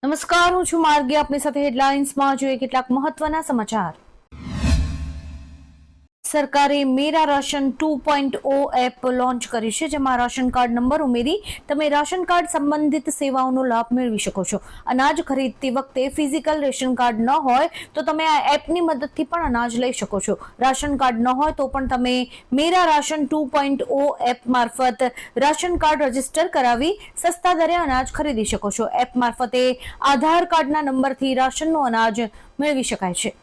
નમસ્કાર, હું છું માર્ગી. આપની સાથે હેડલાઇન્સમાં જોઈએ કેટલાક મહત્વના સમાચાર. સરકારે મેરા રાશન 2.0 એપ લોન્ચ કરી છે, જેમાં રાશન કાર્ડ નંબર ઉમેરી તમે રાશન કાર્ડ સંબંધિત સેવાઓનો લાભ મેળવી શકો છો. અનાજ ખરીદતી વખતે ફિઝિકલ રેશન કાર્ડ ન હોય તો તમે આ એપની મદદથી પણ અનાજ લઈ શકો છો. રાશન કાર્ડ ન હોય તો પણ તમે મેરા રાશન 2.0 એપ મારફત રાશન કાર્ડ રજીસ્ટર કરાવી સસ્તા દરે અનાજ ખરીદી શકો છો. એપ મારફતે આધાર કાર્ડના નંબરથી રાશનનું અનાજ મેળવી શકાય છે.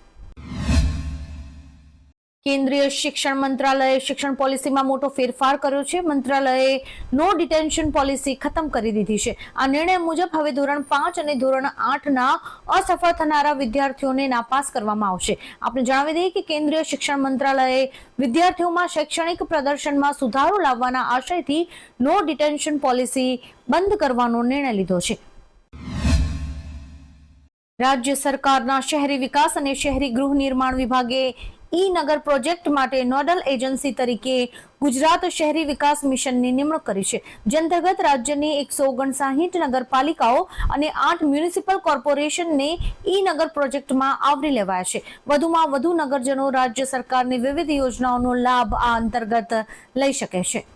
કેન્દ્રીય શિક્ષણ મંત્રાલયે શિક્ષણ પોલિસીમાં મોટો ફેરફાર કર્યો છે. મંત્રાલયે નો ડિટેન્શન પોલિસી ખતમ કરી દીધી છે. આ નિર્ણય મુજબ હવે ધોરણ 5 અને ધોરણ 8ના અસફળ થનારા વિદ્યાર્થીઓને નાપાસ કરવામાં આવશે. આપણે જણાવી દઈએ કે કેન્દ્રીય શિક્ષણ મંત્રાલયે વિદ્યાર્થીઓમાં શૈક્ષણિક પ્રદર્શનમાં સુધારો લાવવાના આશયથી નો ડિટેન્શન પોલિસી બંધ કરવાનો નિર્ણય લીધો છે. રાજ્ય સરકારના શહેરી વિકાસ અને શહેરી ગૃહ નિર્માણ વિભાગે ઈ-નગર પ્રોજેક્ટ માટે નોડલ એજન્સી તરીકે ગુજરાત શહેરી વિકાસ મિશનની નિમણૂક કરી છે. જે અંતર્ગત રાજ્યની 159 નગરપાલિકાઓ અને 8 મ્યુનિસિપલ કોર્પોરેશનને ઈ-નગર પ્રોજેક્ટમાં આવરી લેવાયા છે. વધુમાં વધુ નગરજનો રાજ્ય સરકારની વિવિધ યોજનાઓનો લાભ આ અંતર્ગત લઈ શકે છે.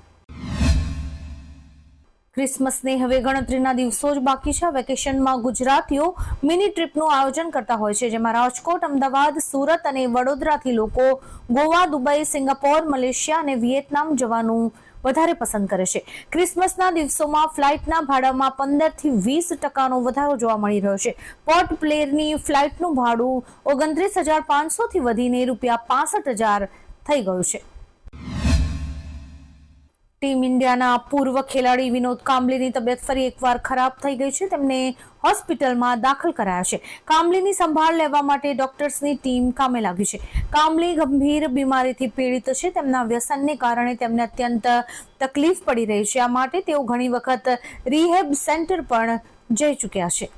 ક્રિસમસને હવે ગણતરીના દિવસો જ બાકી છે. વેકેશનમાં ગુજરાતીઓ મિની ટ્રીપનું આયોજન કરતા હોય છે, જેમાં રાજકોટ, અમદાવાદ, સુરત અને વડોદરાથી લોકો ગોવા, દુબઈ, સિંગાપોર, મલેશિયા અને વિયેતનામ જવાનું વધારે પસંદ કરે છે. ક્રિસમસના દિવસોમાં ફ્લાઇટના ભાડામાં 15 થી 20% વધારો જોવા મળી રહ્યો છે. પોર્ટ બ્લેરની ફ્લાઇટનું ભાડું 29,500 થી વધીને ₹65,000 થઈ ગયું છે. ટીમ ઇન્ડિયાના પૂર્વ ખેલાડી વિનોદ કાંબલીની તબિયત ફરી એકવાર ખરાબ થઈ ગઈ છે. તેમને હોસ્પિટલમાં દાખલ કરાયા છે. કાંબલીની સંભાળ લેવા માટે ડોક્ટર્સની ટીમ કામે લાગી છે. કાંબલી ગંભીર બીમારીથી પીડિત છે. તેમના વ્યસનને કારણે તેમને અત્યંત તકલીફ પડી રહી છે. આ માટે તેઓ ઘણી વખત રિહેબ સેન્ટર પણ જઈ ચૂક્યા છે.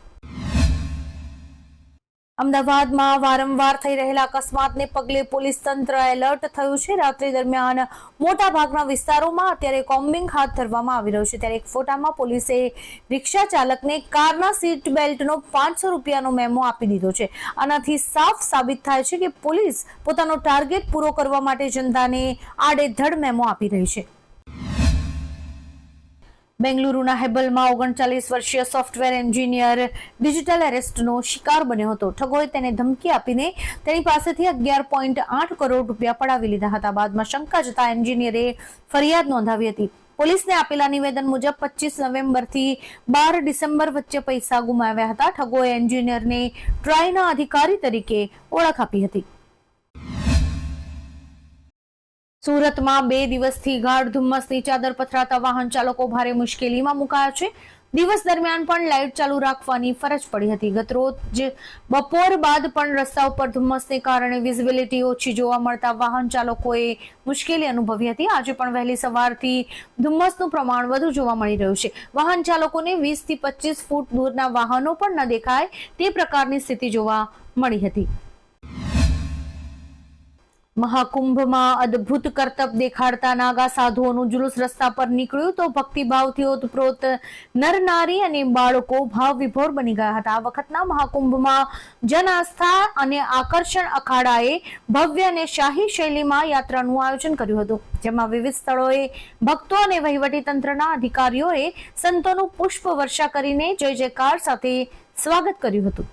અમદાવાદમાં વારંવાર થઈ રહેલા અકસ્માતને પગલે પોલીસ તંત્ર એલર્ટ થયું છે. રાત્રિ દરમિયાન મોટા ભાગના વિસ્તારોમાં અત્યારે કોમ્બિંગ હાથ ધરવામાં આવી રહ્યું છે. ત્યારે એક ફોટામાં પોલીસે રિક્ષા ચાલકને કારના સીટ બેલ્ટનો ₹500નો મેમો આપી દીધો છે. આનાથી સાફ સાબિત થાય છે કે પોલીસ પોતાનો ટાર્ગેટ પૂરો કરવા માટે જનતાને આડેધડ મેમો આપી રહી છે. બેંગલુરુના હેબલમાં 39 વર્ષીય સોફ્ટવેર એન્જિનિયર ડિજિટલ એરેસ્ટનો શિકાર બન્યો હતો. ઠગોએ તેને ધમકી આપીને તેની પાસેથી 11.8 કરોડ રૂપિયા પડાવી લીધા હતા. બાદમાં શંકા જતા એન્જિનિયરે ફરિયાદ નોંધાવી હતી. પોલીસને આપેલા નિવેદન મુજબ 25 નવેમ્બરથી 12 ડિસેમ્બર વચ્ચે પૈસા ગુમાવ્યા હતા. ઠગોએ એન્જિનિયરને ટ્રાયના અધિકારી તરીકે ઓળખ આપી હતી. સુરતમાં 2 દિવસથી ગાઢ ધુમ્મસની ચાદર પથરાતા વાહન ચાલકો ભારે મુશ્કેલીમાં મુકાયા છે. દિવસ દરમિયાન પણ લાઇટ ચાલુ રાખવાની ફરજ પડી હતી. ગતરોજ બપોર બાદ પણ રસ્તા ઉપર ધુમ્મસને કારણે વિઝિબિલિટી ઓછી જોવા મળતા વાહન ચાલકોએ મુશ્કેલી અનુભવી હતી. આજે પણ વહેલી સવારથી ધુમ્મસનું પ્રમાણ વધુ જોવા મળી રહ્યું છે. વાહન ચાલકોને 20 થી 25 ફૂટ દૂરના વાહનો પણ ન દેખાય તે પ્રકારની સ્થિતિ જોવા મળી હતી. મહાકુંભમાં અદ્ભુત કરતબ દેખાડતા નાગા સાધુઓનું જુલુસ રસ્તા પર નીકળ્યું તો ભક્તિભાવથી ઓતપ્રોત નર-નારી અને બાળકો ભાવ વિભોર બની ગયા હતા. આ વખતના મહાકુંભમાં જન આસ્થા અને આકર્ષણ અખાડાએ ભવ્ય અને શાહી શૈલીમાં યાત્રાનું આયોજન કર્યું હતું, જેમાં વિવિધ સ્થળોએ ભક્તો અને વહીવટીતંત્રના અધિકારીઓએ સંતોનું પુષ્પ વર્ષા કરીને જય જયકાર સાથે સ્વાગત કર્યું હતું.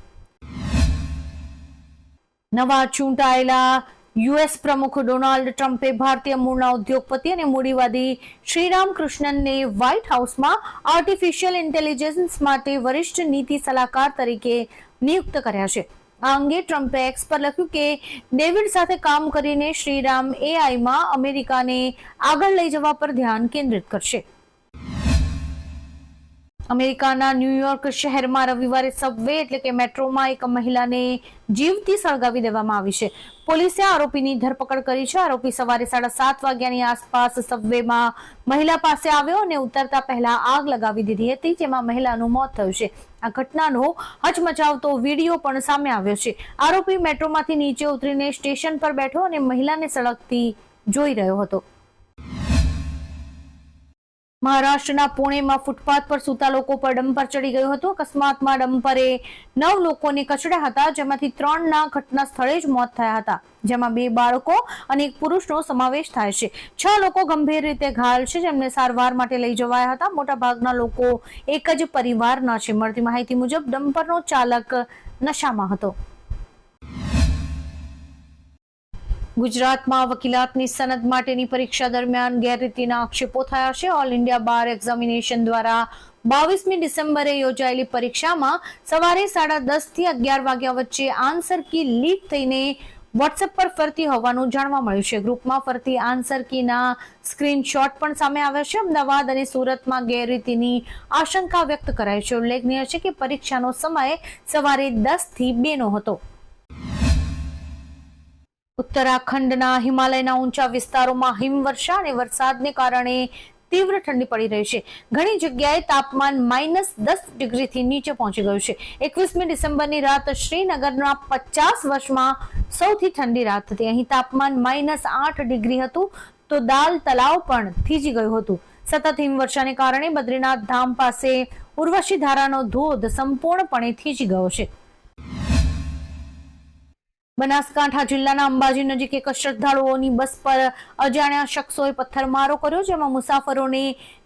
નવા ચૂંટાયેલા યુએસ પ્રમુખ ડોનાલ્ડ ટ્રમ્પે ભારતીય મૂળના ઉદ્યોગપતિ અને મૂડીવાદી શ્રીરામ કૃષ્ણનને વ્હાઇટ હાઉસમાં આર્ટિફિશિયલ ઇન્ટેલિજન્સ માટે વરિષ્ઠ નીતિ સલાહકાર તરીકે નિયુક્ત કર્યા છે. આ અંગે ટ્રમ્પે એક્સ પર લખ્યું કે ડેવિડ સાથે કામ કરીને શ્રીરામ એઆઈમાં અમેરિકાને આગળ લઈ જવા પર ધ્યાન કેન્દ્રિત કરશે. અમેરિકાના ન્યુયોર્ક શહેરમાં રવિવારે સબવે એટલે કે મેટ્રોમાં એક મહિલાને જીવતી સળગાવી દેવામાં આવી છે. પોલીસે આરોપીની ધરપકડ કરી છે. આરોપી સવારે 7:30 વાગ્યાની આસપાસ સબવેમાં મહિલા પાસે આવ્યો અને ઉતરતા પહેલા આગ લગાવી દીધી હતી, જેમાં મહિલાનું મોત થયું છે. આ ઘટનાનો હચમચાવતો વિડીયો પણ સામે આવ્યો છે. આરોપી મેટ્રોમાંથી નીચે ઉતરીને સ્ટેશન પર બેઠો અને મહિલાને સળગતી જોઈ રહ્યો હતો. મહારાષ્ટ્રના પુણેમાં ફૂટપાથ પર સૂતા લોકો પર ડમ્પર ચડી ગયું હતું. અકસ્માતમાં ડમ્પરે 9 લોકોને કચડ્યા હતા, જેમાંથી 3ના ઘટના સ્થળે જ મોત થયા હતા, જેમાં 2 બાળકો અને 1 પુરુષનો સમાવેશ થાય છે. 6 લોકો ગંભીર રીતે ઘાયલ છે, જેમને સારવાર માટે લઈ જવાયા હતા. મોટા ભાગના લોકો એક જ પરિવારના છે. મળતી માહિતી મુજબ ડમ્પરનો ચાલક નશામાં હતો. ગુજરાતમાં વકીલાતની સનદ માટેની પરીક્ષા દરમિયાન ગેરરીતિના આક્ષેપો થયા છે. ઓલ ઇન્ડિયા બાર એક્ઝામિનેશન દ્વારા 22મી ડિસેમ્બરે યોજાયેલી પરીક્ષામાં સવારે 10:30 થી 11 વાગ્યા વચ્ચે આન્સર કી લીક થઈને વોટ્સએપ પર ફરતી હોવાનું જાણવા મળ્યું છે. ગ્રુપમાં ફરતી આન્સર કીના સ્ક્રીનશોટ પણ સામે આવ્યા છે. અમદાવાદ અને સુરતમાં ગેરરીતિની આશંકા વ્યક્ત કરાઈ છે. ઉલ્લેખનીય છે કે પરીક્ષાનો સમય સવારે 10 થી 2 નો હતો. ઉત્તરાખંડના હિમાલયના ઊંચા વિસ્તારોમાં હિમવર્ષા અને વરસાદને કારણે તીવ્ર ઠંડી પડી રહી છે. ઘણી જગ્યાએ તાપમાન -10 ડિગ્રીથી નીચે પહોંચી ગયું છે. 21મી ડિસેમ્બરની રાત શ્રીનગરના 50 વર્ષમાં સૌથી ઠંડી રાત હતી. અહીં તાપમાન -8 ડિગ્રી હતું તો દાલ તલાવ પણ થીજી ગયું હતું. સતત હિમવર્ષાને કારણે બદ્રીનાથ ધામ પાસે ઉર્વશી ધારાનો ધોધ સંપૂર્ણપણે થીજી ગયો છે. બનાસકાંઠા જિલ્લાના અંબાજી નજીક એક શ્રદ્ધાળુઓની બસ પર અજાણ્યા શખ્સોએ પથ્થરમારો કર્યો, જેમાં મુસાફરોને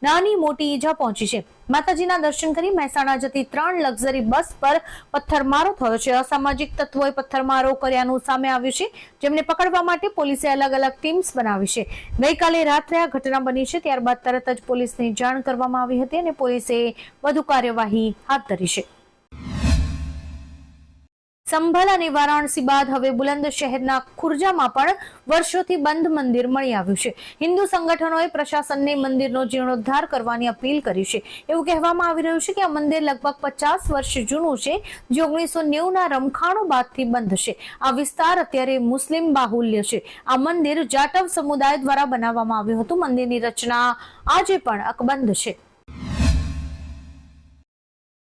નાની મોટી ઈજા પહોંચી છે. માતાજીના દર્શન કરી મહેસાણા જતી 3 લક્ઝરી બસ પર પથ્થરમારો થયો છે. અસામાજિક તત્વોએ પથ્થરમારો કર્યાનું સામે આવ્યું છે, જેમને પકડવા માટે પોલીસે અલગ અલગ ટીમ્સ બનાવી છે. ગઈકાલે રાત્રે આ ઘટના બની છે. ત્યારબાદ તરત જ પોલીસને જાણ કરવામાં આવી હતી અને પોલીસે વધુ કાર્યવાહી હાથ ધરી છે. સંભલ અને વારાણસી બાદ હવે બુલંદ શહેરના ખુર્જામાં પણ વર્ષોથી બંધ મંદિર મળી આવ્યું છે. હિન્દુ સંગઠનોએ પ્રશાસનને મંદિરનો જીર્ણોદ્ધાર કરવાની અપીલ કરી છે. એવું કહેવામાં આવી રહ્યું છે કે આ મંદિર લગભગ 50 વર્ષ જૂનું છે, જે 1990ના રમખાણો બાદથી બંધ છે. આ વિસ્તાર અત્યારે મુસ્લિમ બાહુલ્ય છે. આ મંદિર જાટવ સમુદાય દ્વારા બનાવવામાં આવ્યું હતું. મંદિરની રચના આજે પણ અકબંધ છે.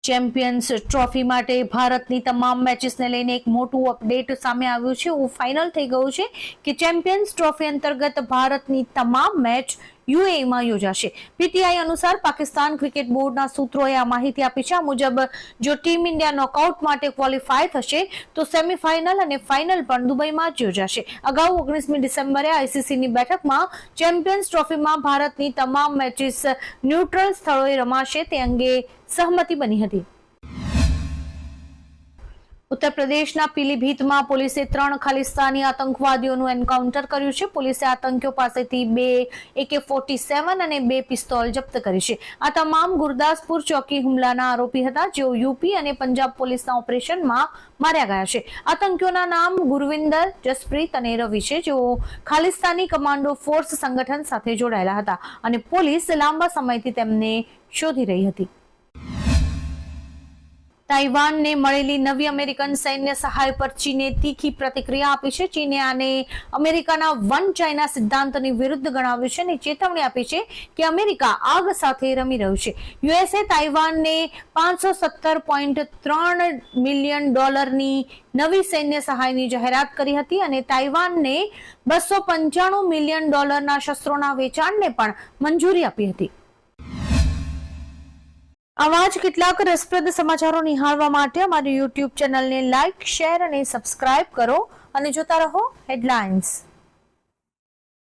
ચેમ્પિયન્સ ટ્રોફી માટે ભારતની તમામ મેચીસને લઈને એક મોટું અપડેટ સામે આવ્યું છે. એવું ફાઇનલ થઈ ગયું છે કે ચેમ્પિયન્સ ટ્રોફી અંતર્ગત ભારતની તમામ મેચ યુએઈમાં યોજાશે. પીટીઆઈ અનુસાર પાકિસ્તાન ક્રિકેટ બોર્ડના સૂત્રોએ આ માહિતી આપી છે. આ મુજબ જો ટીમ ઇન્ડિયા નોકઆઉટ માટે ક્વોલિફાય થશે તો સેમીફાઇનલ અને ફાઇનલ પણ દુબઈમાં જ યોજાશે. અગાઉ 19મી ડિસેમ્બરે આઈસીસીની બેઠકમાં ચેમ્પિયન્સ ટ્રોફીમાં ભારતની તમામ મેચીસ ન્યુટ્રલ સ્થળોએ રમાશે તે અંગે સહમતિ બની હતી. ઉત્તર પ્રદેશના પીલીભીતમાં પોલીસે 3 ખાલિસ્તાની આતંકવાદીઓનું એન્કાઉન્ટર કર્યું છે. પોલીસે આતંકીઓ પાસેથી 2 AK-47 અને 2 પિસ્તોલ જપ્ત કરી છે. આ તમામ ગુરદાસપુર ચોકી હુમલાના આરોપી હતા, જેઓ યુપી અને પંજાબ પોલીસના ઓપરેશનમાં માર્યા ગયા છે. આતંકીઓના નામ ગુરવિંદર, જસપ્રીત અને રવિ છે, જેઓ ખાલિસ્તાની કમાન્ડો ફોર્સ સંગઠન સાથે જોડાયેલા હતા અને પોલીસ લાંબા સમયથી તેમને શોધી રહી હતી. તાઇવાનને મળેલી નવી અમેરિકન સૈન્ય સહાય પર ચીને તીખી પ્રતિક્રિયા આપી છે. ચીને આને અમેરિકાના વન ચાઇના સિદ્ધાંતની વિરુદ્ધ ગણાવ્યું છે અને ચેતવણી આપી છે કે અમેરિકા આગ સાથે રમી રહ્યું છે. યુએસએ તાઇવાનને $517.3 મિલિયન નવી સૈન્ય સહાયની જાહેરાત કરી હતી અને તાઇવાનને $295 મિલિયન શસ્ત્રોના વેચાણને પણ મંજૂરી આપી હતી. આવા જ કેટલાક રસપ્રદ સમાચારો નિહાળવા માટે અમારી યુટ્યુબ ચેનલને લાઇક, શેર અને સબસ્ક્રાઇબ કરો અને જોતા રહો હેડલાઇન્સ.